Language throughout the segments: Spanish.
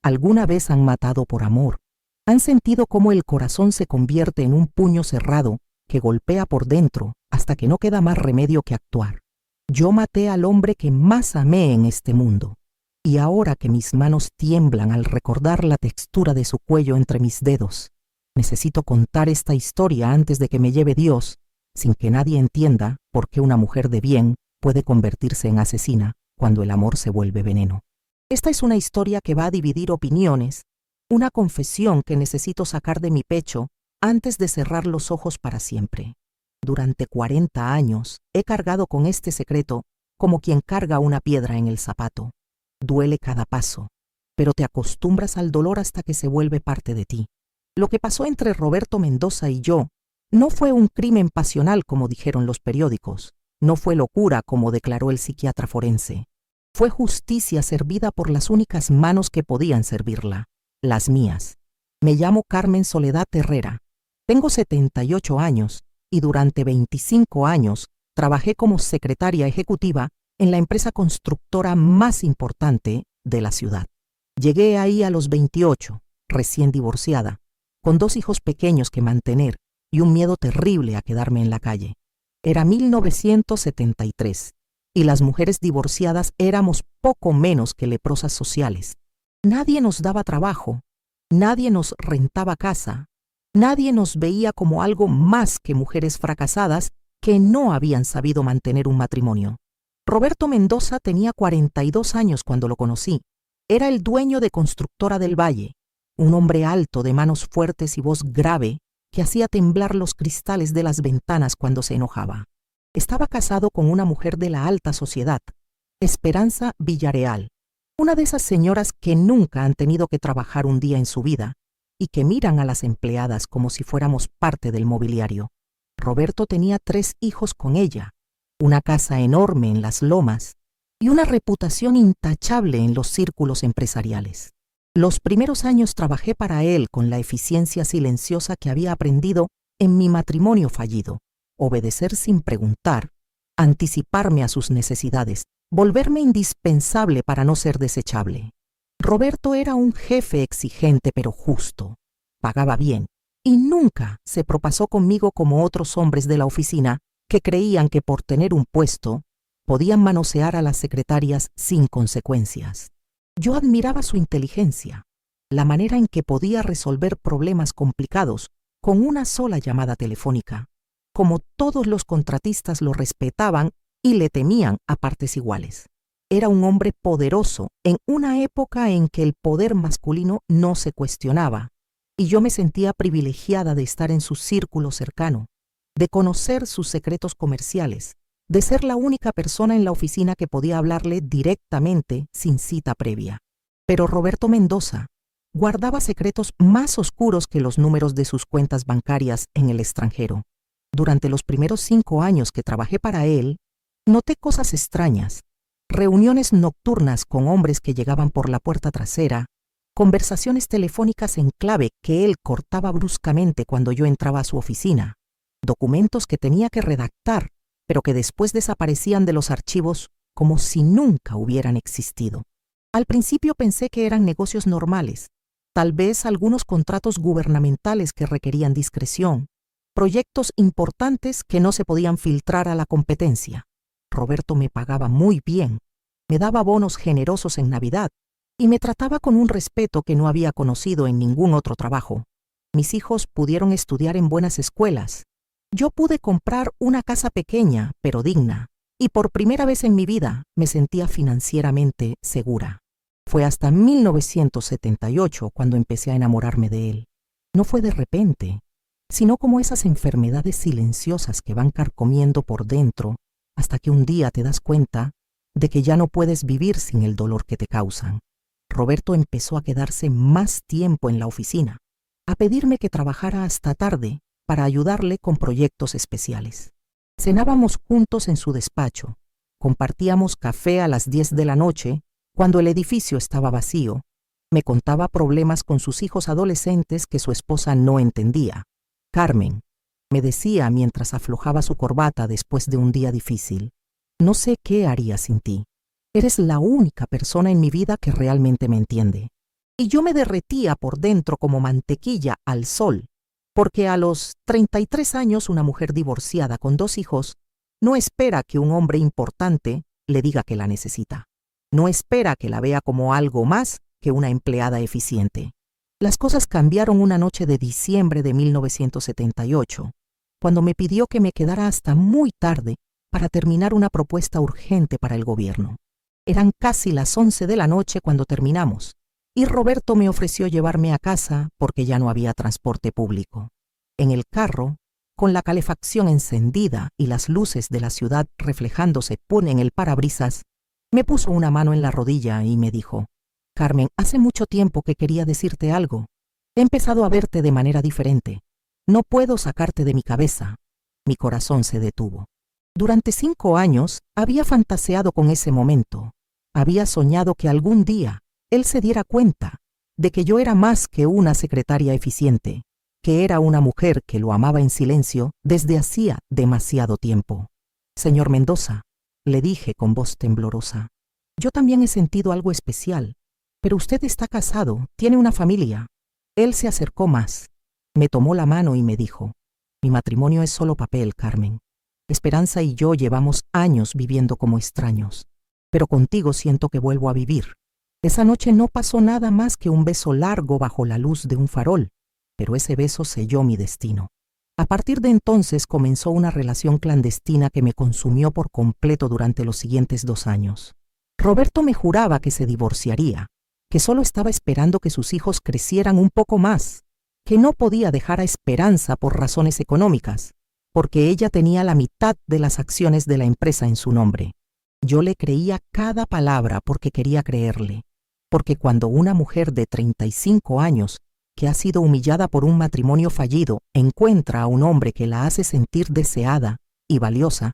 ¿Alguna vez han matado por amor? ¿Han sentido cómo el corazón se convierte en un puño cerrado que golpea por dentro hasta que no queda más remedio que actuar? Yo maté al hombre que más amé en este mundo, y ahora que mis manos tiemblan al recordar la textura de su cuello entre mis dedos, necesito contar esta historia antes de que me lleve Dios, sin que nadie entienda por qué una mujer de bien puede convertirse en asesina cuando el amor se vuelve veneno. Esta es una historia que va a dividir opiniones, una confesión que necesito sacar de mi pecho antes de cerrar los ojos para siempre. Durante 40 años he cargado con este secreto como quien carga una piedra en el zapato. Duele cada paso, pero te acostumbras al dolor hasta que se vuelve parte de ti. Lo que pasó entre Roberto Mendoza y yo no fue un crimen pasional como dijeron los periódicos, no fue locura como declaró el psiquiatra forense. Fue justicia servida por las únicas manos que podían servirla, las mías. Me llamo Carmen Soledad Herrera. Tengo 78 años y durante 25 años trabajé como secretaria ejecutiva en la empresa constructora más importante de la ciudad. Llegué ahí a los 28, recién divorciada, con 2 hijos pequeños que mantener y un miedo terrible a quedarme en la calle. Era 1973. Y las mujeres divorciadas éramos poco menos que leprosas sociales. Nadie nos daba trabajo, nadie nos rentaba casa, nadie nos veía como algo más que mujeres fracasadas que no habían sabido mantener un matrimonio. Roberto Mendoza tenía 42 años cuando lo conocí. Era el dueño de Constructora del Valle, un hombre alto de manos fuertes y voz grave que hacía temblar los cristales de las ventanas cuando se enojaba. Estaba casado con una mujer de la alta sociedad, Esperanza Villareal, una de esas señoras que nunca han tenido que trabajar un día en su vida y que miran a las empleadas como si fuéramos parte del mobiliario. Roberto tenía 3 hijos con ella, una casa enorme en Las Lomas y una reputación intachable en los círculos empresariales. Los primeros años trabajé para él con la eficiencia silenciosa que había aprendido en mi matrimonio fallido. Obedecer sin preguntar, anticiparme a sus necesidades, volverme indispensable para no ser desechable. Roberto era un jefe exigente pero justo, pagaba bien y nunca se propasó conmigo como otros hombres de la oficina que creían que por tener un puesto podían manosear a las secretarias sin consecuencias. Yo admiraba su inteligencia, la manera en que podía resolver problemas complicados con una sola llamada telefónica. Como todos los contratistas lo respetaban y le temían a partes iguales. Era un hombre poderoso en una época en que el poder masculino no se cuestionaba, y yo me sentía privilegiada de estar en su círculo cercano, de conocer sus secretos comerciales, de ser la única persona en la oficina que podía hablarle directamente sin cita previa. Pero Roberto Mendoza guardaba secretos más oscuros que los números de sus cuentas bancarias en el extranjero. Durante los primeros 5 años que trabajé para él, noté cosas extrañas, reuniones nocturnas con hombres que llegaban por la puerta trasera, conversaciones telefónicas en clave que él cortaba bruscamente cuando yo entraba a su oficina, documentos que tenía que redactar, pero que después desaparecían de los archivos como si nunca hubieran existido. Al principio pensé que eran negocios normales, tal vez algunos contratos gubernamentales que requerían discreción, proyectos importantes que no se podían filtrar a la competencia. Roberto me pagaba muy bien, me daba bonos generosos en Navidad y me trataba con un respeto que no había conocido en ningún otro trabajo. Mis hijos pudieron estudiar en buenas escuelas. Yo pude comprar una casa pequeña, pero digna, y por primera vez en mi vida me sentía financieramente segura. Fue hasta 1978 cuando empecé a enamorarme de él. No fue de repente, sino como esas enfermedades silenciosas que van carcomiendo por dentro hasta que un día te das cuenta de que ya no puedes vivir sin el dolor que te causan. Roberto empezó a quedarse más tiempo en la oficina, a pedirme que trabajara hasta tarde para ayudarle con proyectos especiales. Cenábamos juntos en su despacho, compartíamos café a las 10 de la noche cuando el edificio estaba vacío. Me contaba problemas con sus hijos adolescentes que su esposa no entendía. Carmen, me decía mientras aflojaba su corbata después de un día difícil, no sé qué haría sin ti. Eres la única persona en mi vida que realmente me entiende. y yo me derretía por dentro como mantequilla al sol, porque a los 33 años una mujer divorciada con 2 hijos no espera que un hombre importante le diga que la necesita. No espera que la vea como algo más que una empleada eficiente. Las cosas cambiaron una noche de diciembre de 1978, cuando me pidió que me quedara hasta muy tarde para terminar una propuesta urgente para el gobierno. Eran casi las 11 de la noche cuando terminamos, y Roberto me ofreció llevarme a casa porque ya no había transporte público. En el carro, con la calefacción encendida y las luces de la ciudad reflejándose en el parabrisas, me puso una mano en la rodilla y me dijo: «Carmen, hace mucho tiempo que quería decirte algo. He empezado a verte de manera diferente. No puedo sacarte de mi cabeza». Mi corazón se detuvo. Durante 5 años había fantaseado con ese momento. Había soñado que algún día él se diera cuenta de que yo era más que una secretaria eficiente, que era una mujer que lo amaba en silencio desde hacía demasiado tiempo. «Señor Mendoza», le dije con voz temblorosa, «yo también he sentido algo especial, pero usted está casado, tiene una familia». Él se acercó más, me tomó la mano y me dijo: «Mi matrimonio es solo papel, Carmen. Esperanza y yo llevamos años viviendo como extraños, pero contigo siento que vuelvo a vivir». Esa noche no pasó nada más que un beso largo bajo la luz de un farol, pero ese beso selló mi destino. A partir de entonces comenzó una relación clandestina que me consumió por completo durante los siguientes 2 años. Roberto me juraba que se divorciaría, que solo estaba esperando que sus hijos crecieran un poco más, que no podía dejar a Esperanza por razones económicas, porque ella tenía la mitad de las acciones de la empresa en su nombre. Yo le creía cada palabra porque quería creerle, porque cuando una mujer de 35 años, que ha sido humillada por un matrimonio fallido, encuentra a un hombre que la hace sentir deseada y valiosa,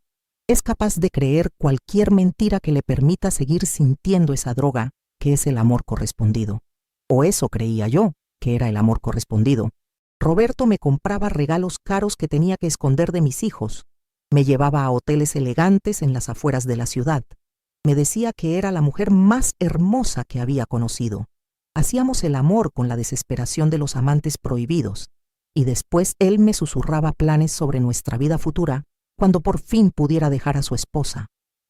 es capaz de creer cualquier mentira que le permita seguir sintiendo esa droga que es el amor correspondido. O eso creía yo, que era el amor correspondido. Roberto me compraba regalos caros que tenía que esconder de mis hijos. Me llevaba a hoteles elegantes en las afueras de la ciudad. Me decía que era la mujer más hermosa que había conocido. Hacíamos el amor con la desesperación de los amantes prohibidos, y después él me susurraba planes sobre nuestra vida futura cuando por fin pudiera dejar a su esposa.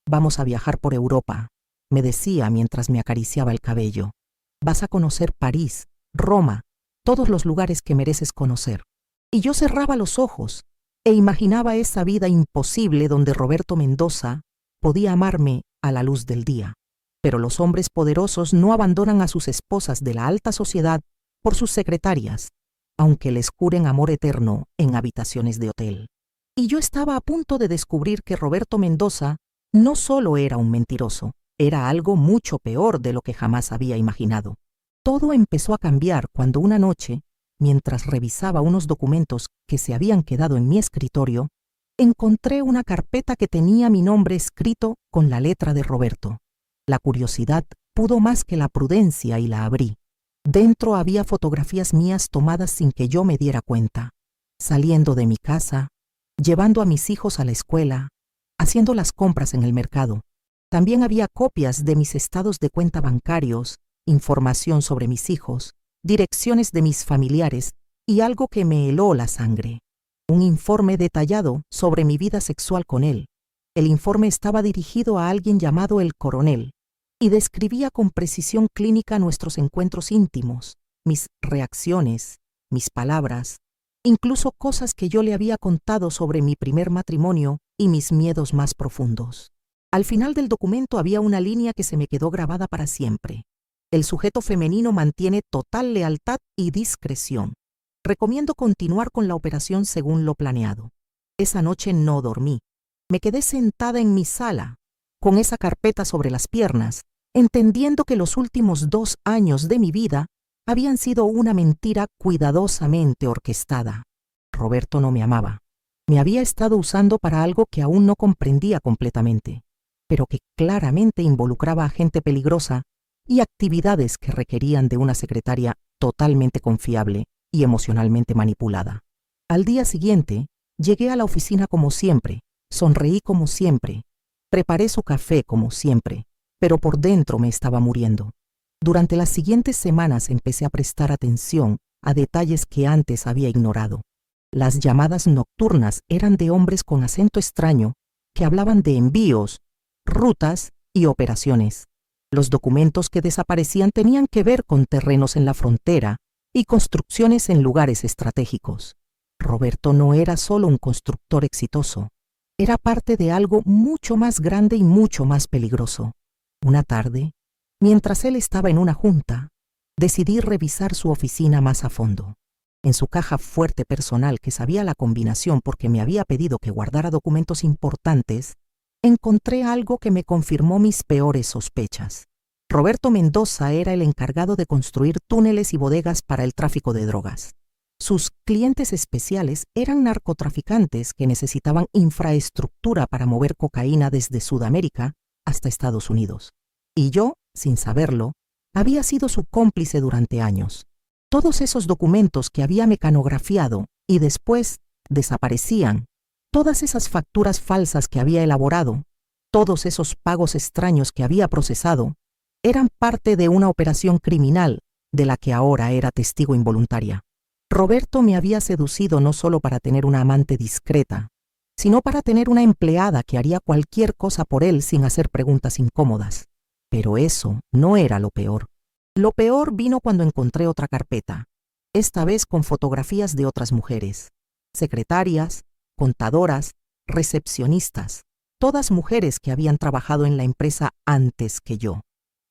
«Vamos a viajar por Europa», me decía mientras me acariciaba el cabello. «Vas a conocer París, Roma, todos los lugares que mereces conocer». Y yo cerraba los ojos e imaginaba esa vida imposible donde Roberto Mendoza podía amarme a la luz del día. Pero los hombres poderosos no abandonan a sus esposas de la alta sociedad por sus secretarias, aunque les juren amor eterno en habitaciones de hotel. Y yo estaba a punto de descubrir que Roberto Mendoza no solo era un mentiroso, era algo mucho peor de lo que jamás había imaginado. Todo empezó a cambiar cuando una noche, mientras revisaba unos documentos que se habían quedado en mi escritorio, encontré una carpeta que tenía mi nombre escrito con la letra de Roberto. La curiosidad pudo más que la prudencia y la abrí. Dentro había fotografías mías tomadas sin que yo me diera cuenta, saliendo de mi casa, llevando a mis hijos a la escuela, haciendo las compras en el mercado. También había copias de mis estados de cuenta bancarios, información sobre mis hijos, direcciones de mis familiares y algo que me heló la sangre. Un informe detallado sobre mi vida sexual con él. El informe estaba dirigido a alguien llamado el Coronel y describía con precisión clínica nuestros encuentros íntimos, mis reacciones, mis palabras, incluso cosas que yo le había contado sobre mi primer matrimonio y mis miedos más profundos. Al final del documento había una línea que se me quedó grabada para siempre. El sujeto femenino mantiene total lealtad y discreción. Recomiendo continuar con la operación según lo planeado. Esa noche no dormí. Me quedé sentada en mi sala, con esa carpeta sobre las piernas, entendiendo que los últimos 2 años de mi vida habían sido una mentira cuidadosamente orquestada. Roberto no me amaba. Me había estado usando para algo que aún no comprendía completamente, pero que claramente involucraba a gente peligrosa y actividades que requerían de una secretaria totalmente confiable y emocionalmente manipulada. Al día siguiente, llegué a la oficina como siempre, sonreí como siempre, preparé su café como siempre, pero por dentro me estaba muriendo. Durante las siguientes semanas empecé a prestar atención a detalles que antes había ignorado. Las llamadas nocturnas eran de hombres con acento extraño que hablaban de envíos, rutas y operaciones. Los documentos que desaparecían tenían que ver con terrenos en la frontera y construcciones en lugares estratégicos. Roberto no era solo un constructor exitoso, era parte de algo mucho más grande y mucho más peligroso. Una tarde, mientras él estaba en una junta, decidí revisar su oficina más a fondo. En su caja fuerte personal, que sabía la combinación porque me había pedido que guardara documentos importantes, encontré algo que me confirmó mis peores sospechas. Roberto Mendoza era el encargado de construir túneles y bodegas para el tráfico de drogas. Sus clientes especiales eran narcotraficantes que necesitaban infraestructura para mover cocaína desde Sudamérica hasta Estados Unidos. Y yo, sin saberlo, había sido su cómplice durante años. Todos esos documentos que había mecanografiado y después desaparecían, todas esas facturas falsas que había elaborado, todos esos pagos extraños que había procesado, eran parte de una operación criminal de la que ahora era testigo involuntaria. Roberto me había seducido no solo para tener una amante discreta, sino para tener una empleada que haría cualquier cosa por él sin hacer preguntas incómodas. Pero eso no era lo peor. Lo peor vino cuando encontré otra carpeta, esta vez con fotografías de otras mujeres, secretarias, contadoras, recepcionistas, todas mujeres que habían trabajado en la empresa antes que yo.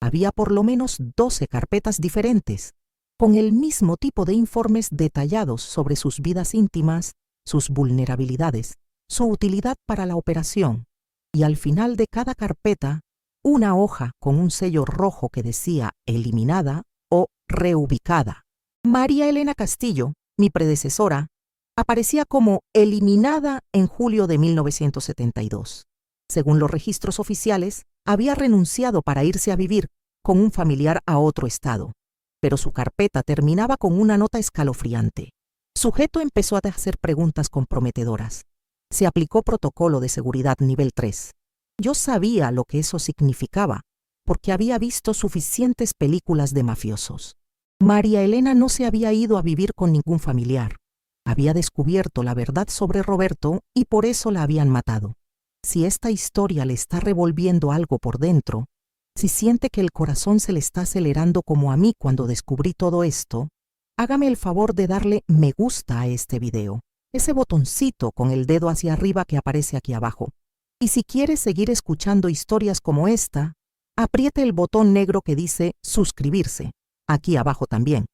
Había por lo menos 12 carpetas diferentes, con el mismo tipo de informes detallados sobre sus vidas íntimas, sus vulnerabilidades, su utilidad para la operación, y al final de cada carpeta, una hoja con un sello rojo que decía eliminada o reubicada. María Elena Castillo, mi predecesora, aparecía como eliminada en julio de 1972. Según los registros oficiales, había renunciado para irse a vivir con un familiar a otro estado, pero su carpeta terminaba con una nota escalofriante. Sujeto empezó a hacer preguntas comprometedoras. Se aplicó protocolo de seguridad nivel 3. Yo sabía lo que eso significaba, porque había visto suficientes películas de mafiosos. María Elena no se había ido a vivir con ningún familiar. Había descubierto la verdad sobre Roberto y por eso la habían matado. Si esta historia le está revolviendo algo por dentro, si siente que el corazón se le está acelerando como a mí cuando descubrí todo esto, hágame el favor de darle me gusta a este video, ese botoncito con el dedo hacia arriba que aparece aquí abajo. Y si quiere seguir escuchando historias como esta, apriete el botón negro que dice suscribirse, aquí abajo también.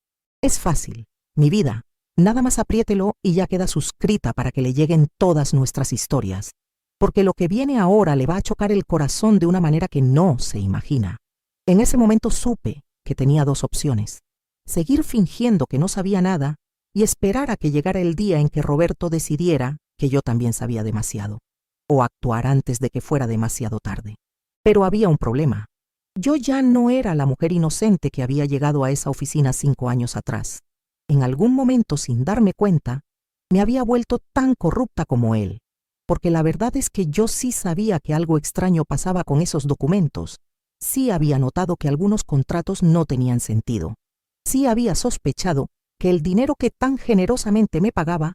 Es fácil, mi vida, nada más apriételo y ya queda suscrita para que le lleguen todas nuestras historias. Porque lo que viene ahora le va a chocar el corazón de una manera que no se imagina. En ese momento supe que tenía dos opciones: seguir fingiendo que no sabía nada y esperar a que llegara el día en que Roberto decidiera que yo también sabía demasiado, o actuar antes de que fuera demasiado tarde. Pero había un problema. Yo ya no era la mujer inocente que había llegado a esa oficina 5 años atrás. En algún momento, sin darme cuenta, me había vuelto tan corrupta como él. Porque la verdad es que yo sí sabía que algo extraño pasaba con esos documentos. Sí había notado que algunos contratos no tenían sentido. Sí había sospechado que el dinero que tan generosamente me pagaba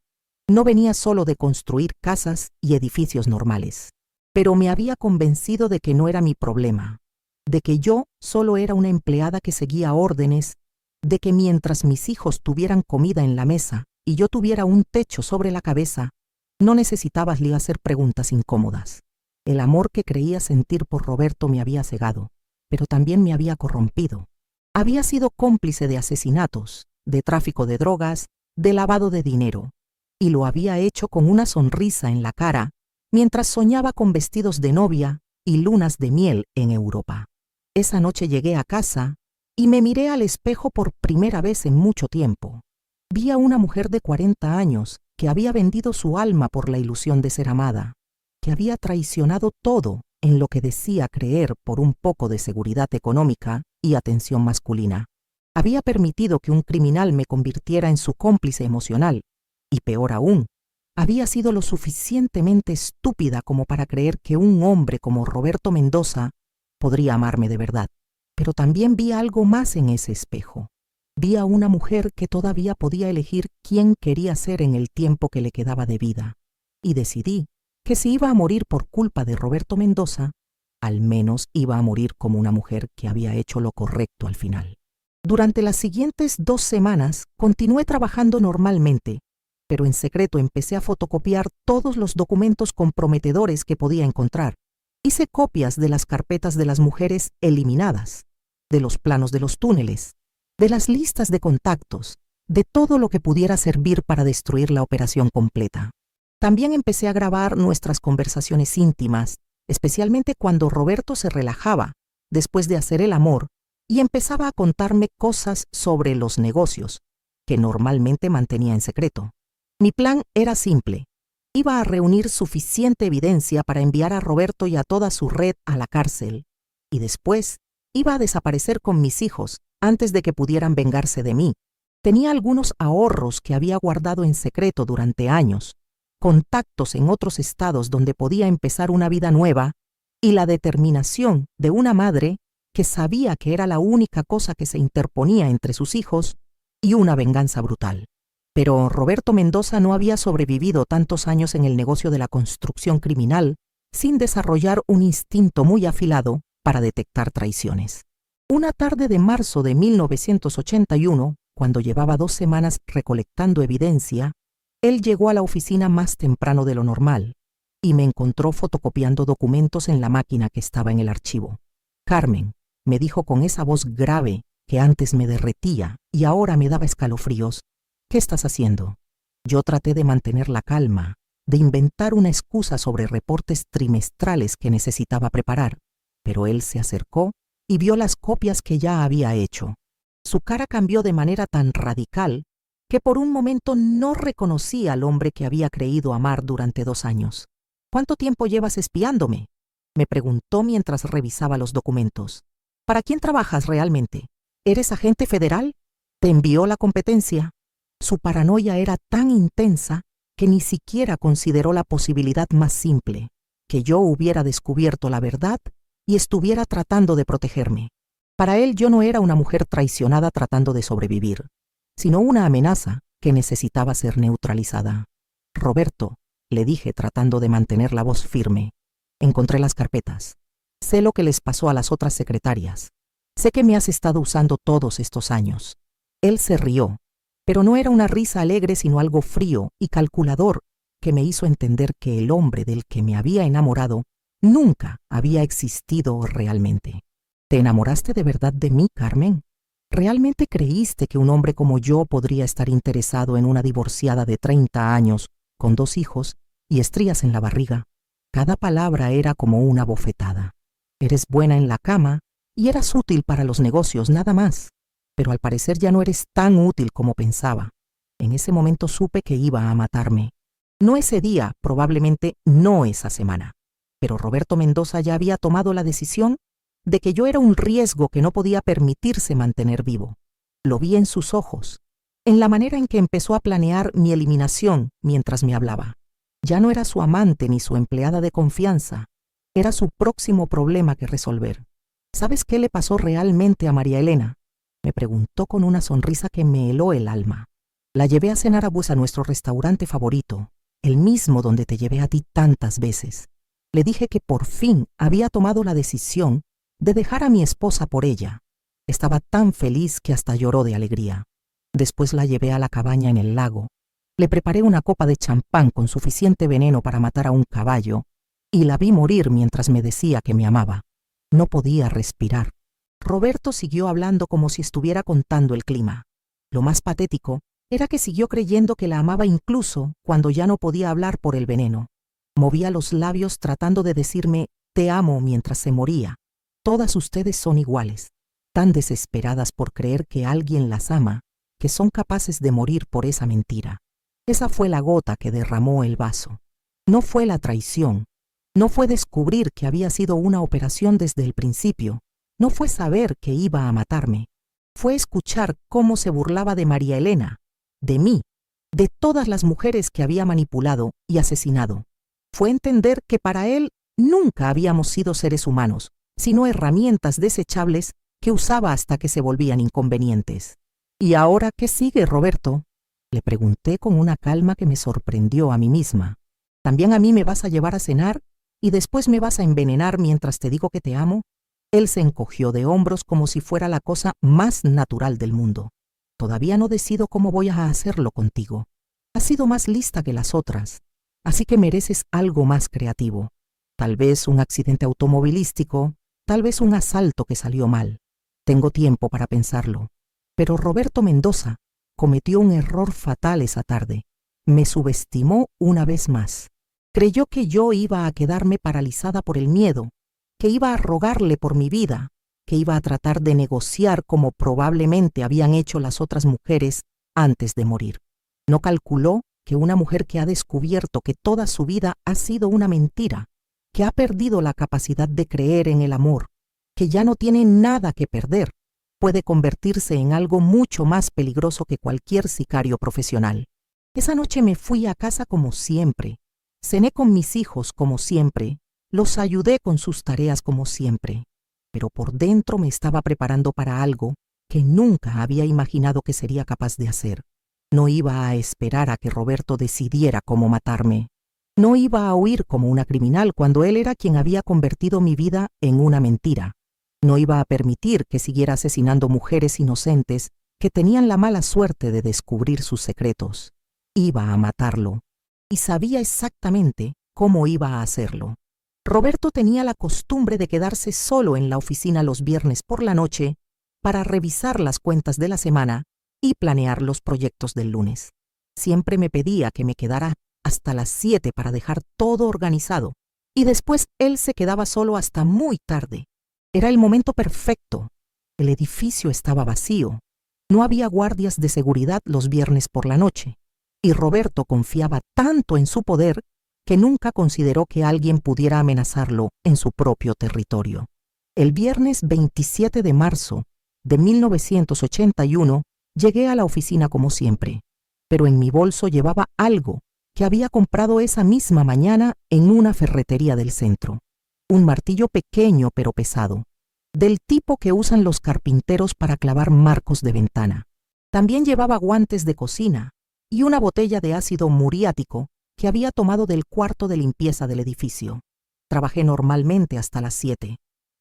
no venía solo de construir casas y edificios normales. Pero me había convencido de que no era mi problema, de que yo solo era una empleada que seguía órdenes, de que mientras mis hijos tuvieran comida en la mesa y yo tuviera un techo sobre la cabeza, no necesitaba hacer preguntas incómodas. El amor que creía sentir por Roberto me había cegado, pero también me había corrompido. Había sido cómplice de asesinatos, de tráfico de drogas, de lavado de dinero, y lo había hecho con una sonrisa en la cara, mientras soñaba con vestidos de novia y lunas de miel en Europa. Esa noche llegué a casa y me miré al espejo por primera vez en mucho tiempo. Vi a una mujer de 40 años que había vendido su alma por la ilusión de ser amada, que había traicionado todo en lo que decía creer por un poco de seguridad económica y atención masculina. Había permitido que un criminal me convirtiera en su cómplice emocional, y peor aún, había sido lo suficientemente estúpida como para creer que un hombre como Roberto Mendoza podría amarme de verdad. Pero también vi algo más en ese espejo. Vi a una mujer que todavía podía elegir quién quería ser en el tiempo que le quedaba de vida. Y decidí que si iba a morir por culpa de Roberto Mendoza, al menos iba a morir como una mujer que había hecho lo correcto al final. Durante las siguientes 2 semanas continué trabajando normalmente, pero en secreto empecé a fotocopiar todos los documentos comprometedores que podía encontrar. Hice copias de las carpetas de las mujeres eliminadas, de los planos de los túneles, de las listas de contactos, de todo lo que pudiera servir para destruir la operación completa. También empecé a grabar nuestras conversaciones íntimas, especialmente cuando Roberto se relajaba después de hacer el amor y empezaba a contarme cosas sobre los negocios, que normalmente mantenía en secreto. Mi plan era simple. Iba a reunir suficiente evidencia para enviar a Roberto y a toda su red a la cárcel, y después iba a desaparecer con mis hijos antes de que pudieran vengarse de mí. Tenía algunos ahorros que había guardado en secreto durante años, contactos en otros estados donde podía empezar una vida nueva y la determinación de una madre que sabía que era la única cosa que se interponía entre sus hijos y una venganza brutal. Pero Roberto Mendoza no había sobrevivido tantos años en el negocio de la construcción criminal sin desarrollar un instinto muy afilado para detectar traiciones. Una tarde de marzo de 1981, cuando llevaba 2 semanas recolectando evidencia, él llegó a la oficina más temprano de lo normal y me encontró fotocopiando documentos en la máquina que estaba en el archivo. «Carmen», me dijo con esa voz grave que antes me derretía y ahora me daba escalofríos, «¿qué estás haciendo?». Yo traté de mantener la calma, de inventar una excusa sobre reportes trimestrales que necesitaba preparar, pero él se acercó y vio las copias que ya había hecho. Su cara cambió de manera tan radical que por un momento no reconocí al hombre que había creído amar durante 2 años. «¿Cuánto tiempo llevas espiándome?», me preguntó mientras revisaba los documentos. «¿Para quién trabajas realmente? ¿Eres agente federal? ¿Te envió la competencia?». Su paranoia era tan intensa que ni siquiera consideró la posibilidad más simple, que yo hubiera descubierto la verdad y estuviera tratando de protegerme. Para él yo no era una mujer traicionada tratando de sobrevivir, sino una amenaza que necesitaba ser neutralizada. «Roberto», le dije tratando de mantener la voz firme, «encontré las carpetas. Sé lo que les pasó a las otras secretarias. Sé que me has estado usando todos estos años». Él se rió, pero no era una risa alegre sino algo frío y calculador que me hizo entender que el hombre del que me había enamorado nunca había existido realmente. «¿Te enamoraste de verdad de mí, Carmen? ¿Realmente creíste que un hombre como yo podría estar interesado en una divorciada de 30 años, con 2 hijos y estrías en la barriga?» Cada palabra era como una bofetada. «Eres buena en la cama y eras útil para los negocios, nada más. Pero al parecer ya no eres tan útil como pensaba». En ese momento supe que iba a matarme. No ese día, probablemente no esa semana. Pero Roberto Mendoza ya había tomado la decisión de que yo era un riesgo que no podía permitirse mantener vivo. Lo vi en sus ojos, en la manera en que empezó a planear mi eliminación mientras me hablaba. Ya no era su amante ni su empleada de confianza, era su próximo problema que resolver. «¿Sabes qué le pasó realmente a María Elena?», me preguntó con una sonrisa que me heló el alma. «La llevé a cenar a nuestro restaurante favorito, el mismo donde te llevé a ti tantas veces. Le dije que por fin había tomado la decisión de dejar a mi esposa por ella. Estaba tan feliz que hasta lloró de alegría. Después la llevé a la cabaña en el lago. Le preparé una copa de champán con suficiente veneno para matar a un caballo y la vi morir mientras me decía que me amaba. No podía respirar». Roberto siguió hablando como si estuviera contando el clima. Lo más patético era que siguió creyendo que la amaba incluso cuando ya no podía hablar por el veneno. Movía los labios tratando de decirme «te amo» mientras se moría. «Todas ustedes son iguales, tan desesperadas por creer que alguien las ama, que son capaces de morir por esa mentira». Esa fue la gota que derramó el vaso. No fue la traición, no fue descubrir que había sido una operación desde el principio, no fue saber que iba a matarme, fue escuchar cómo se burlaba de María Elena, de mí, de todas las mujeres que había manipulado y asesinado. Fue entender que para él nunca habíamos sido seres humanos, sino herramientas desechables que usaba hasta que se volvían inconvenientes. ¿Y ahora qué sigue, Roberto?, le pregunté con una calma que me sorprendió a mí misma. ¿También a mí me vas a llevar a cenar y después me vas a envenenar mientras te digo que te amo? Él se encogió de hombros como si fuera la cosa más natural del mundo. Todavía no decido cómo voy a hacerlo contigo. Has sido más lista que las otras, así que mereces algo más creativo. Tal vez un accidente automovilístico, tal vez un asalto que salió mal. Tengo tiempo para pensarlo. Pero Roberto Mendoza cometió un error fatal esa tarde. Me subestimó una vez más. Creyó que yo iba a quedarme paralizada por el miedo, que iba a rogarle por mi vida, que iba a tratar de negociar como probablemente habían hecho las otras mujeres antes de morir. No calculó que una mujer que ha descubierto que toda su vida ha sido una mentira, que ha perdido la capacidad de creer en el amor, que ya no tiene nada que perder, puede convertirse en algo mucho más peligroso que cualquier sicario profesional. Esa noche me fui a casa como siempre, cené con mis hijos como siempre, los ayudé con sus tareas como siempre, pero por dentro me estaba preparando para algo que nunca había imaginado que sería capaz de hacer. No iba a esperar a que Roberto decidiera cómo matarme. No iba a huir como una criminal cuando él era quien había convertido mi vida en una mentira. No iba a permitir que siguiera asesinando mujeres inocentes que tenían la mala suerte de descubrir sus secretos. Iba a matarlo, y sabía exactamente cómo iba a hacerlo. Roberto tenía la costumbre de quedarse solo en la oficina los viernes por la noche para revisar las cuentas de la semana y planear los proyectos del lunes. Siempre me pedía que me quedara hasta las 7 para dejar todo organizado, y después él se quedaba solo hasta muy tarde. Era el momento perfecto. El edificio estaba vacío. No había guardias de seguridad los viernes por la noche, y Roberto confiaba tanto en su poder que nunca consideró que alguien pudiera amenazarlo en su propio territorio. El viernes 27 de marzo de 1981 llegué a la oficina como siempre, pero en mi bolso llevaba algo que había comprado esa misma mañana en una ferretería del centro. Un martillo pequeño pero pesado, del tipo que usan los carpinteros para clavar marcos de ventana. También llevaba guantes de cocina y una botella de ácido muriático que había tomado del cuarto de limpieza del edificio. Trabajé normalmente hasta las 7.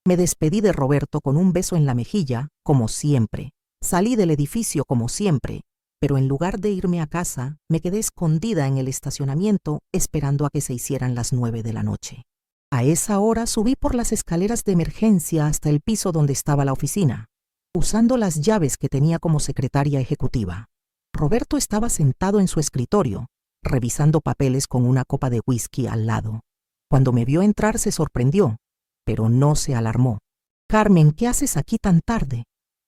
Me despedí de Roberto con un beso en la mejilla, como siempre. Salí del edificio como siempre, pero en lugar de irme a casa, me quedé escondida en el estacionamiento esperando a que se hicieran las 9 de la noche. A esa hora subí por las escaleras de emergencia hasta el piso donde estaba la oficina, usando las llaves que tenía como secretaria ejecutiva. Roberto estaba sentado en su escritorio, revisando papeles con una copa de whisky al lado. Cuando me vio entrar se sorprendió, pero no se alarmó. «Carmen, ¿qué haces aquí tan tarde?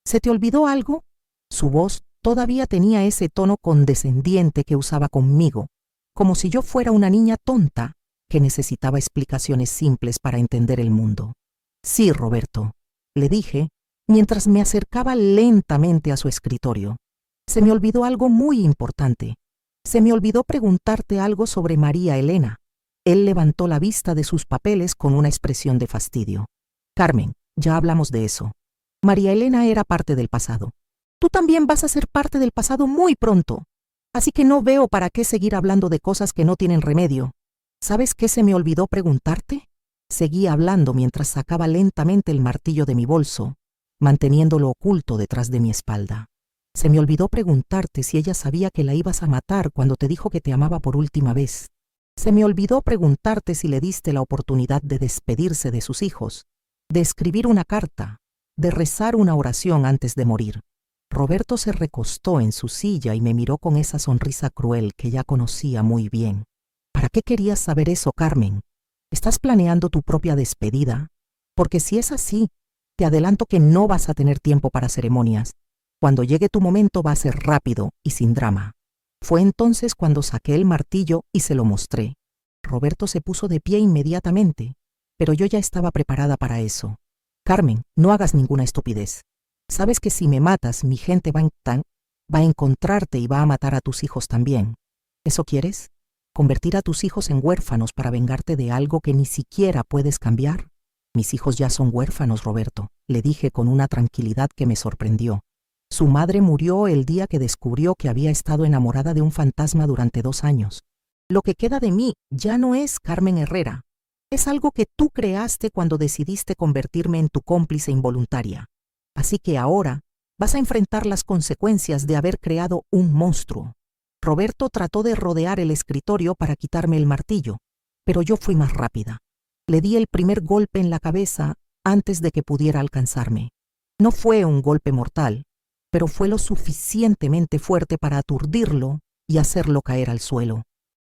¿Se te olvidó algo?» Su voz todavía tenía ese tono condescendiente que usaba conmigo, como si yo fuera una niña tonta que necesitaba explicaciones simples para entender el mundo. «Sí, Roberto», le dije, mientras me acercaba lentamente a su escritorio. «Se me olvidó algo muy importante. Se me olvidó preguntarte algo sobre María Elena». Él levantó la vista de sus papeles con una expresión de fastidio. «Carmen, ya hablamos de eso. María Elena era parte del pasado. Tú también vas a ser parte del pasado muy pronto. Así que no veo para qué seguir hablando de cosas que no tienen remedio. ¿Sabes qué se me olvidó preguntarte?». Seguí hablando mientras sacaba lentamente el martillo de mi bolso, manteniéndolo oculto detrás de mi espalda. «Se me olvidó preguntarte si ella sabía que la ibas a matar cuando te dijo que te amaba por última vez. Se me olvidó preguntarte si le diste la oportunidad de despedirse de sus hijos, de escribir una carta, de rezar una oración antes de morir». Roberto se recostó en su silla y me miró con esa sonrisa cruel que ya conocía muy bien. «¿Para qué querías saber eso, Carmen? ¿Estás planeando tu propia despedida? Porque si es así, te adelanto que no vas a tener tiempo para ceremonias. Cuando llegue tu momento va a ser rápido y sin drama». Fue entonces cuando saqué el martillo y se lo mostré. Roberto se puso de pie inmediatamente, pero yo ya estaba preparada para eso. «Carmen, no hagas ninguna estupidez. Sabes que si me matas, mi gente va a encontrarte y va a matar a tus hijos también. ¿Eso quieres? ¿Convertir a tus hijos en huérfanos para vengarte de algo que ni siquiera puedes cambiar? Mis hijos ya son huérfanos, Roberto, le dije con una tranquilidad que me sorprendió. Su madre murió el día que descubrió que había estado enamorada de un fantasma durante 2 años. Lo que queda de mí ya no es Carmen Herrera. Es algo que tú creaste cuando decidiste convertirme en tu cómplice involuntaria. Así que ahora vas a enfrentar las consecuencias de haber creado un monstruo. Roberto trató de rodear el escritorio para quitarme el martillo, pero yo fui más rápida. Le di el primer golpe en la cabeza antes de que pudiera alcanzarme. No fue un golpe mortal, pero fue lo suficientemente fuerte para aturdirlo y hacerlo caer al suelo.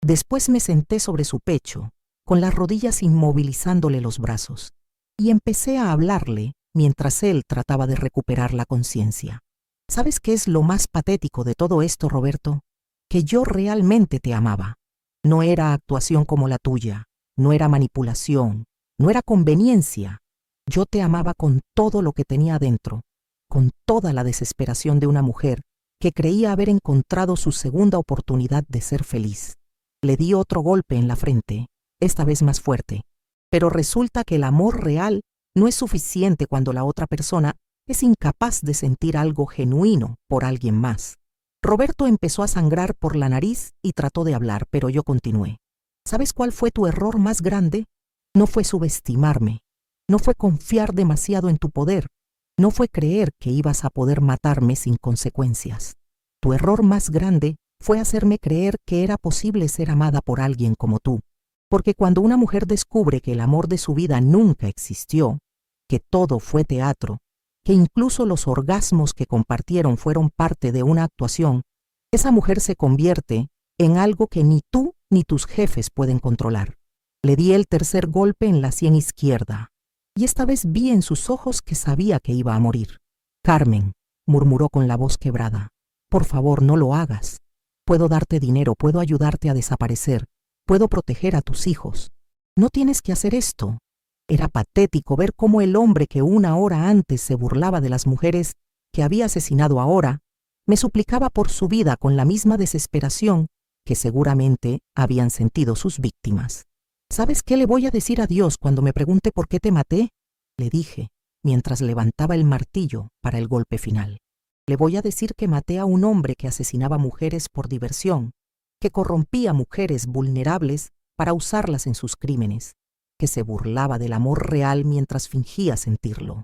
Después me senté sobre su pecho, con las rodillas inmovilizándole los brazos, y empecé a hablarle mientras él trataba de recuperar la conciencia. ¿Sabes qué es lo más patético de todo esto, Roberto? Que yo realmente te amaba. No era actuación como la tuya, no era manipulación, no era conveniencia. Yo te amaba con todo lo que tenía adentro, con toda la desesperación de una mujer que creía haber encontrado su segunda oportunidad de ser feliz. Le di otro golpe en la frente, esta vez más fuerte, pero resulta que el amor real no es suficiente cuando la otra persona es incapaz de sentir algo genuino por alguien más. Roberto empezó a sangrar por la nariz y trató de hablar, pero yo continué. ¿Sabes cuál fue tu error más grande? No fue subestimarme, no fue confiar demasiado en tu poder, no fue creer que ibas a poder matarme sin consecuencias. Tu error más grande fue hacerme creer que era posible ser amada por alguien como tú. Porque cuando una mujer descubre que el amor de su vida nunca existió, que todo fue teatro, que incluso los orgasmos que compartieron fueron parte de una actuación, esa mujer se convierte en algo que ni tú ni tus jefes pueden controlar. Le di el tercer golpe en la sien izquierda, y esta vez vi en sus ojos que sabía que iba a morir. Carmen, murmuró con la voz quebrada, por favor, no lo hagas. Puedo darte dinero, puedo ayudarte a desaparecer, puedo proteger a tus hijos. No tienes que hacer esto. Era patético ver cómo el hombre que 1 hora antes se burlaba de las mujeres que había asesinado ahora, me suplicaba por su vida con la misma desesperación que seguramente habían sentido sus víctimas. ¿Sabes qué le voy a decir a Dios cuando me pregunte por qué te maté? Le dije, mientras levantaba el martillo para el golpe final. Le voy a decir que maté a un hombre que asesinaba mujeres por diversión, que corrompía mujeres vulnerables para usarlas en sus crímenes, que se burlaba del amor real mientras fingía sentirlo.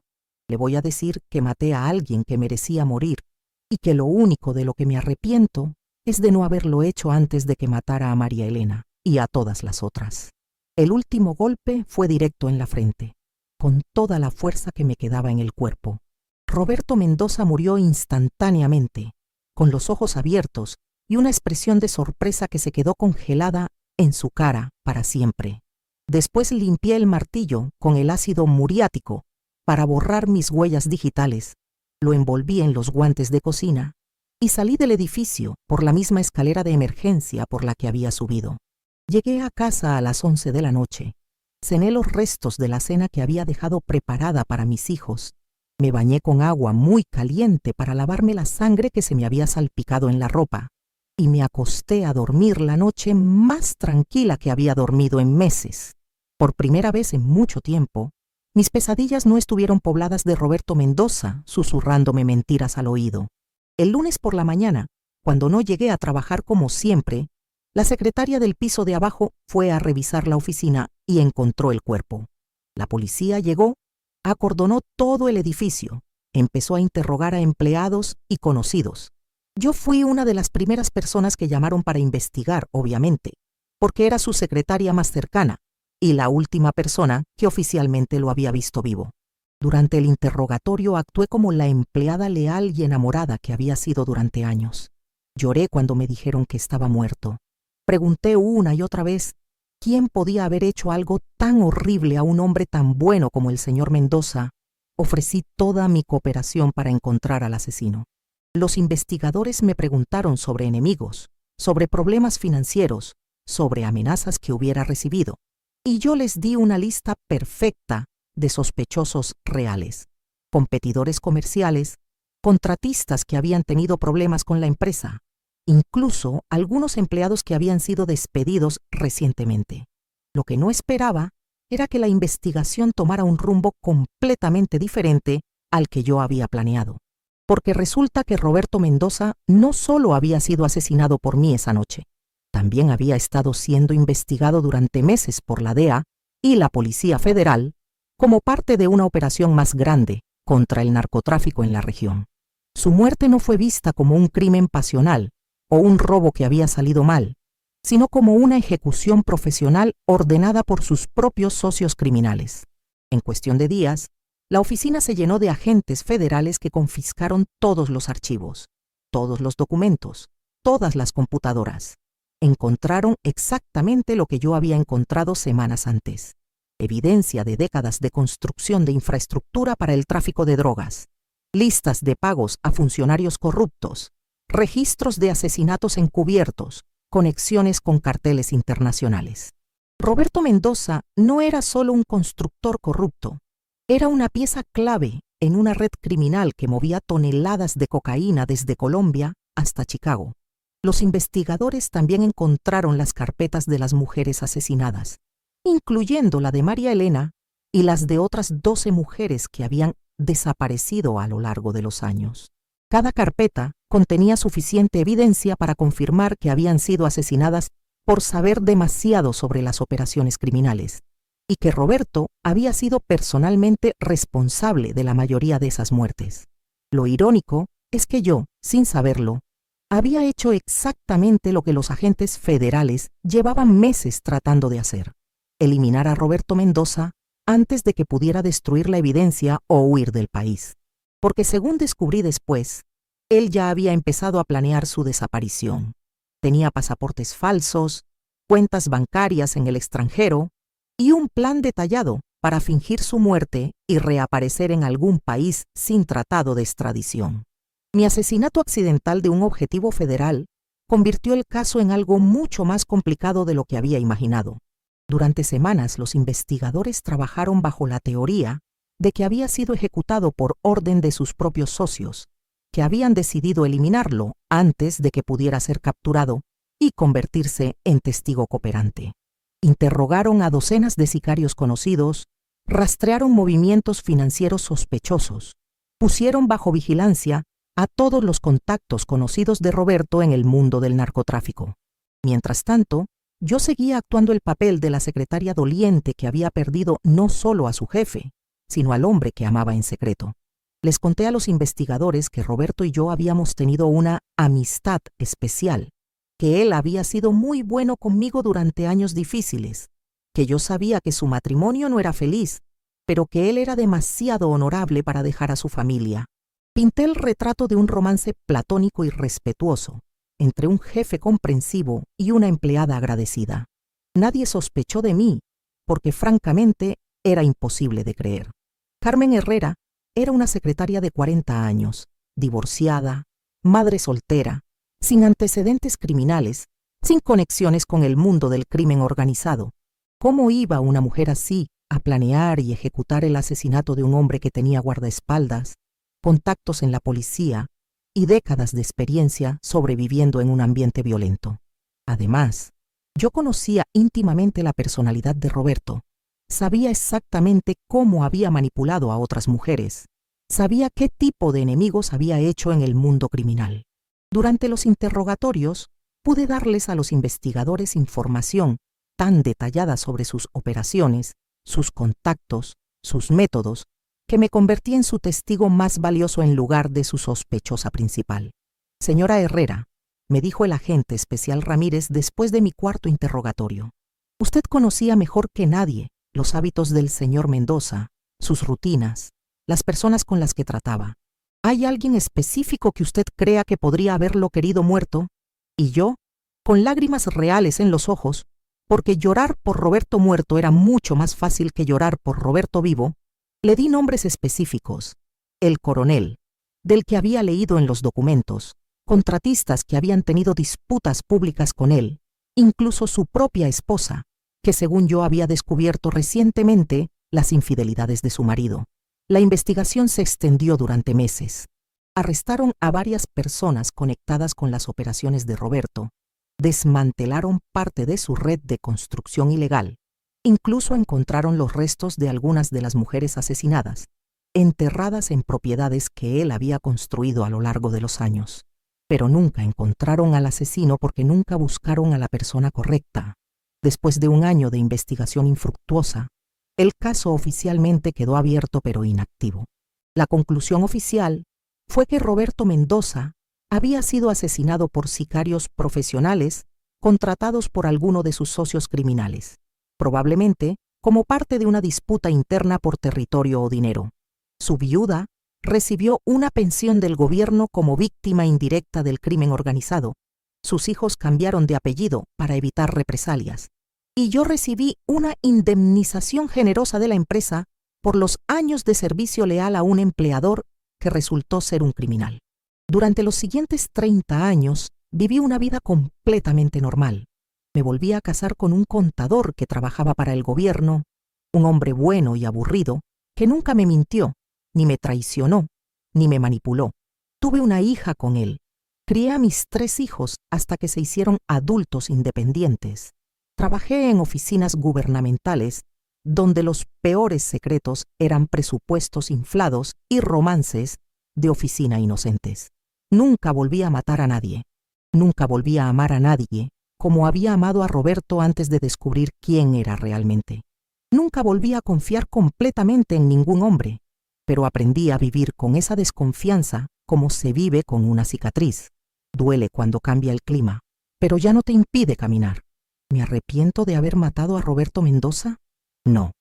Le voy a decir que maté a alguien que merecía morir y que lo único de lo que me arrepiento es de no haberlo hecho antes de que matara a María Elena y a todas las otras. El último golpe fue directo en la frente, con toda la fuerza que me quedaba en el cuerpo. Roberto Mendoza murió instantáneamente, con los ojos abiertos y una expresión de sorpresa que se quedó congelada en su cara para siempre. Después limpié el martillo con el ácido muriático para borrar mis huellas digitales, lo envolví en los guantes de cocina y salí del edificio por la misma escalera de emergencia por la que había subido. Llegué a casa a las 11 de la noche. Cené los restos de la cena que había dejado preparada para mis hijos. Me bañé con agua muy caliente para lavarme la sangre que se me había salpicado en la ropa y me acosté a dormir la noche más tranquila que había dormido en meses. Por primera vez en mucho tiempo, mis pesadillas no estuvieron pobladas de Roberto Mendoza susurrándome mentiras al oído. El lunes por la mañana, cuando no llegué a trabajar como siempre, la secretaria del piso de abajo fue a revisar la oficina y encontró el cuerpo. La policía llegó, acordonó todo el edificio, empezó a interrogar a empleados y conocidos. Yo fui una de las primeras personas que llamaron para investigar, obviamente, porque era su secretaria más cercana y la última persona que oficialmente lo había visto vivo. Durante el interrogatorio actué como la empleada leal y enamorada que había sido durante años. Lloré cuando me dijeron que estaba muerto. Pregunté una y otra vez quién podía haber hecho algo tan horrible a un hombre tan bueno como el señor Mendoza. Ofrecí toda mi cooperación para encontrar al asesino. Los investigadores me preguntaron sobre enemigos, sobre problemas financieros, sobre amenazas que hubiera recibido, y yo les di una lista perfecta de sospechosos reales, competidores comerciales, contratistas que habían tenido problemas con la empresa, incluso algunos empleados que habían sido despedidos recientemente. Lo que no esperaba era que la investigación tomara un rumbo completamente diferente al que yo había planeado. Porque resulta que Roberto Mendoza no solo había sido asesinado por mí esa noche, también había estado siendo investigado durante meses por la DEA y la Policía Federal como parte de una operación más grande contra el narcotráfico en la región. Su muerte no fue vista como un crimen pasional o un robo que había salido mal, sino como una ejecución profesional ordenada por sus propios socios criminales. En cuestión de días, la oficina se llenó de agentes federales que confiscaron todos los archivos, todos los documentos, todas las computadoras. Encontraron exactamente lo que yo había encontrado semanas antes: evidencia de décadas de construcción de infraestructura para el tráfico de drogas, listas de pagos a funcionarios corruptos, registros de asesinatos encubiertos, conexiones con carteles internacionales. Roberto Mendoza no era solo un constructor corrupto, era una pieza clave en una red criminal que movía toneladas de cocaína desde Colombia hasta Chicago. Los investigadores también encontraron las carpetas de las mujeres asesinadas, incluyendo la de María Elena y las de otras 12 mujeres que habían desaparecido a lo largo de los años. Cada carpeta contenía suficiente evidencia para confirmar que habían sido asesinadas por saber demasiado sobre las operaciones criminales, y que Roberto había sido personalmente responsable de la mayoría de esas muertes. Lo irónico es que yo, sin saberlo, había hecho exactamente lo que los agentes federales llevaban meses tratando de hacer: eliminar a Roberto Mendoza antes de que pudiera destruir la evidencia o huir del país. Porque según descubrí después, él ya había empezado a planear su desaparición. Tenía pasaportes falsos, cuentas bancarias en el extranjero y un plan detallado para fingir su muerte y reaparecer en algún país sin tratado de extradición. Mi asesinato accidental de un objetivo federal convirtió el caso en algo mucho más complicado de lo que había imaginado. Durante semanas los investigadores trabajaron bajo la teoría de que había sido ejecutado por orden de sus propios socios, que habían decidido eliminarlo antes de que pudiera ser capturado y convertirse en testigo cooperante. Interrogaron a docenas de sicarios conocidos, rastrearon movimientos financieros sospechosos, pusieron bajo vigilancia a todos los contactos conocidos de Roberto en el mundo del narcotráfico. Mientras tanto, yo seguía actuando el papel de la secretaria doliente que había perdido no solo a su jefe, sino al hombre que amaba en secreto. Les conté a los investigadores que Roberto y yo habíamos tenido una amistad especial, que él había sido muy bueno conmigo durante años difíciles, que yo sabía que su matrimonio no era feliz, pero que él era demasiado honorable para dejar a su familia. Pinté el retrato de un romance platónico y respetuoso entre un jefe comprensivo y una empleada agradecida. Nadie sospechó de mí, porque francamente era imposible de creer. Carmen Herrera era una secretaria de 40 años, divorciada, madre soltera, sin antecedentes criminales, sin conexiones con el mundo del crimen organizado. ¿Cómo iba una mujer así a planear y ejecutar el asesinato de un hombre que tenía guardaespaldas, contactos en la policía y décadas de experiencia sobreviviendo en un ambiente violento? Además, yo conocía íntimamente la personalidad de Roberto. Sabía exactamente cómo había manipulado a otras mujeres. Sabía qué tipo de enemigos había hecho en el mundo criminal. Durante los interrogatorios, pude darles a los investigadores información tan detallada sobre sus operaciones, sus contactos, sus métodos, que me convertí en su testigo más valioso en lugar de su sospechosa principal. Señora Herrera, me dijo el agente especial Ramírez después de mi cuarto interrogatorio, usted conocía mejor que nadie los hábitos del señor Mendoza, sus rutinas, las personas con las que trataba. ¿Hay alguien específico que usted crea que podría haberlo querido muerto? Y yo, con lágrimas reales en los ojos, porque llorar por Roberto muerto era mucho más fácil que llorar por Roberto vivo, le di nombres específicos: el coronel, del que había leído en los documentos, contratistas que habían tenido disputas públicas con él, incluso su propia esposa, que según yo había descubierto recientemente las infidelidades de su marido. La investigación se extendió durante meses. Arrestaron a varias personas conectadas con las operaciones de Roberto, desmantelaron parte de su red de construcción ilegal, Incluso encontraron los restos de algunas de las mujeres asesinadas, enterradas en propiedades que él había construido a lo largo de los años. Pero nunca encontraron al asesino porque nunca buscaron a la persona correcta. Después de un año de investigación infructuosa, el caso oficialmente quedó abierto pero inactivo. La conclusión oficial fue que Roberto Mendoza había sido asesinado por sicarios profesionales contratados por alguno de sus socios criminales, probablemente como parte de una disputa interna por territorio o dinero. Su viuda recibió una pensión del gobierno como víctima indirecta del crimen organizado. Sus hijos cambiaron de apellido para evitar represalias. Y yo recibí una indemnización generosa de la empresa por los años de servicio leal a un empleador que resultó ser un criminal. Durante los siguientes 30 años viví una vida completamente normal. Me volví a casar con un contador que trabajaba para el gobierno, un hombre bueno y aburrido que nunca me mintió, ni me traicionó, ni me manipuló. Tuve una hija con él. Crié a mis 3 hijos hasta que se hicieron adultos independientes. Trabajé en oficinas gubernamentales donde los peores secretos eran presupuestos inflados y romances de oficina inocentes. Nunca volví a matar a nadie. Nunca volví a amar a nadie como había amado a Roberto antes de descubrir quién era realmente. Nunca volví a confiar completamente en ningún hombre, pero aprendí a vivir con esa desconfianza como se vive con una cicatriz. Duele cuando cambia el clima, pero ya no te impide caminar. ¿Me arrepiento de haber matado a Roberto Mendoza? No.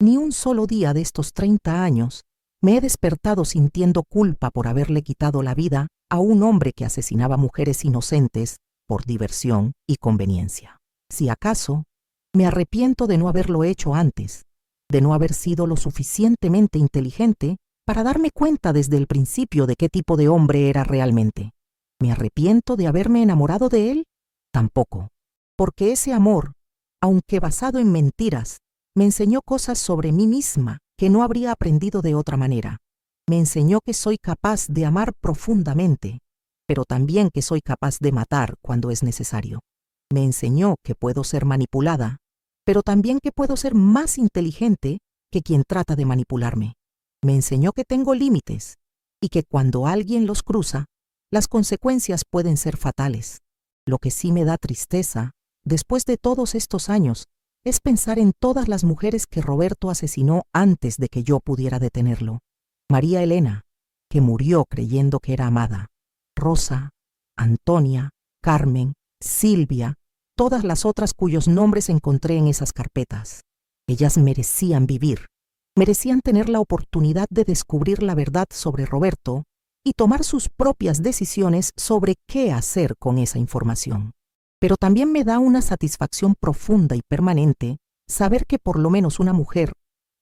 Ni un solo día de estos 30 años me he despertado sintiendo culpa por haberle quitado la vida a un hombre que asesinaba mujeres inocentes por diversión y conveniencia. Si acaso, me arrepiento de no haberlo hecho antes, de no haber sido lo suficientemente inteligente para darme cuenta desde el principio de qué tipo de hombre era realmente. ¿Me arrepiento de haberme enamorado de él? Tampoco, porque ese amor, aunque basado en mentiras, me enseñó cosas sobre mí misma que no habría aprendido de otra manera. Me enseñó que soy capaz de amar profundamente, pero también que soy capaz de matar cuando es necesario. Me enseñó que puedo ser manipulada, pero también que puedo ser más inteligente que quien trata de manipularme. Me enseñó que tengo límites y que cuando alguien los cruza, las consecuencias pueden ser fatales. Lo que sí me da tristeza, después de todos estos años, es pensar en todas las mujeres que Roberto asesinó antes de que yo pudiera detenerlo. María Elena, que murió creyendo que era amada. Rosa, Antonia, Carmen, Silvia, todas las otras cuyos nombres encontré en esas carpetas. Ellas merecían vivir, merecían tener la oportunidad de descubrir la verdad sobre Roberto y tomar sus propias decisiones sobre qué hacer con esa información. Pero también me da una satisfacción profunda y permanente saber que por lo menos una mujer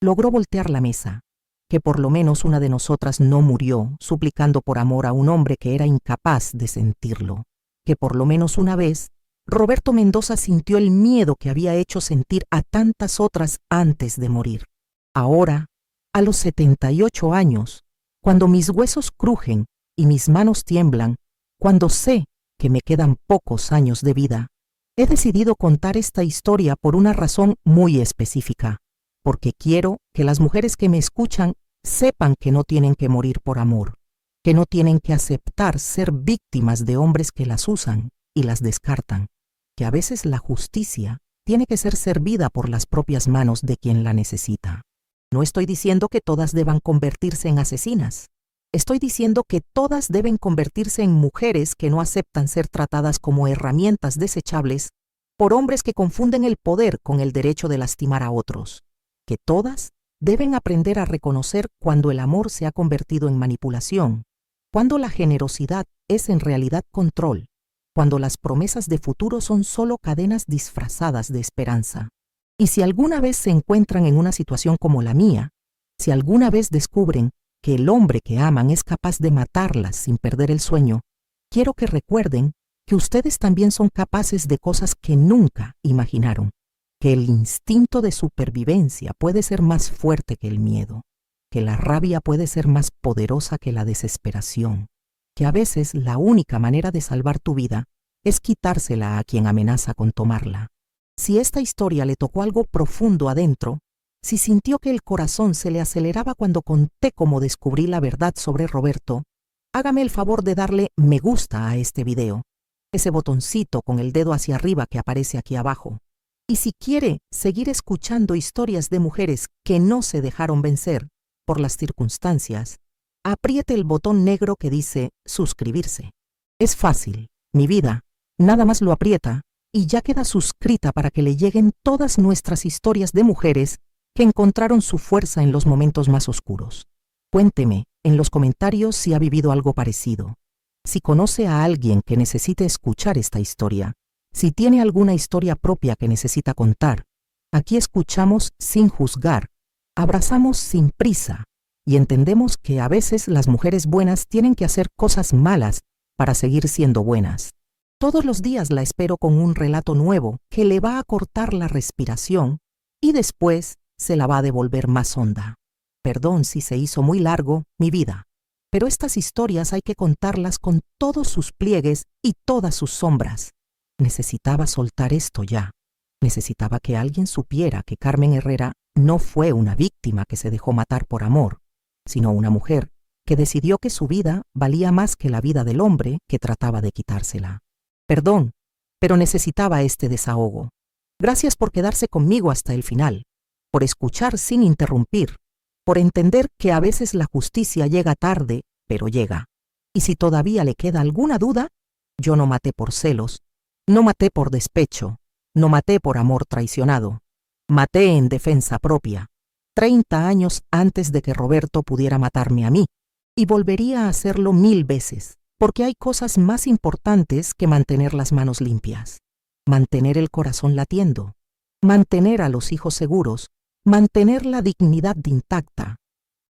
logró voltear la mesa, que por lo menos una de nosotras no murió suplicando por amor a un hombre que era incapaz de sentirlo, que por lo menos una vez Roberto Mendoza sintió el miedo que había hecho sentir a tantas otras antes de morir. Ahora, a los 78 años, cuando mis huesos crujen y mis manos tiemblan, cuando sé que me quedan pocos años de vida, he decidido contar esta historia por una razón muy específica, porque quiero que las mujeres que me escuchan sepan que no tienen que morir por amor, que no tienen que aceptar ser víctimas de hombres que las usan y las descartan, que a veces la justicia tiene que ser servida por las propias manos de quien la necesita. No estoy diciendo que todas deban convertirse en asesinas. Estoy diciendo que todas deben convertirse en mujeres que no aceptan ser tratadas como herramientas desechables por hombres que confunden el poder con el derecho de lastimar a otros. Que todas deben aprender a reconocer cuando el amor se ha convertido en manipulación, cuando la generosidad es en realidad control, cuando las promesas de futuro son solo cadenas disfrazadas de esperanza. Y si alguna vez se encuentran en una situación como la mía, si alguna vez descubren que el hombre que aman es capaz de matarlas sin perder el sueño, quiero que recuerden que ustedes también son capaces de cosas que nunca imaginaron, que el instinto de supervivencia puede ser más fuerte que el miedo, que la rabia puede ser más poderosa que la desesperación, que a veces la única manera de salvar tu vida es quitársela a quien amenaza con tomarla. Si esta historia le tocó algo profundo adentro, si sintió que el corazón se le aceleraba cuando conté cómo descubrí la verdad sobre Roberto, hágame el favor de darle me gusta a este video, ese botoncito con el dedo hacia arriba que aparece aquí abajo. Y si quiere seguir escuchando historias de mujeres que no se dejaron vencer por las circunstancias, apriete el botón negro que dice suscribirse. Es fácil, mi vida, nada más lo aprieta y ya queda suscrita para que le lleguen todas nuestras historias de mujeres que encontraron su fuerza en los momentos más oscuros. Cuénteme en los comentarios si ha vivido algo parecido, si conoce a alguien que necesite escuchar esta historia, si tiene alguna historia propia que necesita contar. Aquí escuchamos sin juzgar, abrazamos sin prisa y entendemos que a veces las mujeres buenas tienen que hacer cosas malas para seguir siendo buenas. Todos los días la espero con un relato nuevo que le va a cortar la respiración y después se la va a devolver más honda. Perdón si se hizo muy largo, mi vida, pero estas historias hay que contarlas con todos sus pliegues y todas sus sombras. Necesitaba soltar esto ya. Necesitaba que alguien supiera que Carmen Herrera no fue una víctima que se dejó matar por amor, sino una mujer que decidió que su vida valía más que la vida del hombre que trataba de quitársela. Perdón, pero necesitaba este desahogo. Gracias por quedarse conmigo hasta el final, por escuchar sin interrumpir, por entender que a veces la justicia llega tarde, pero llega. Y si todavía le queda alguna duda, yo no maté por celos, no maté por despecho, no maté por amor traicionado, maté en defensa propia, 30 años antes de que Roberto pudiera matarme a mí, y volvería a hacerlo 1000 veces, porque hay cosas más importantes que mantener las manos limpias, mantener el corazón latiendo, mantener a los hijos seguros, mantener la dignidad intacta,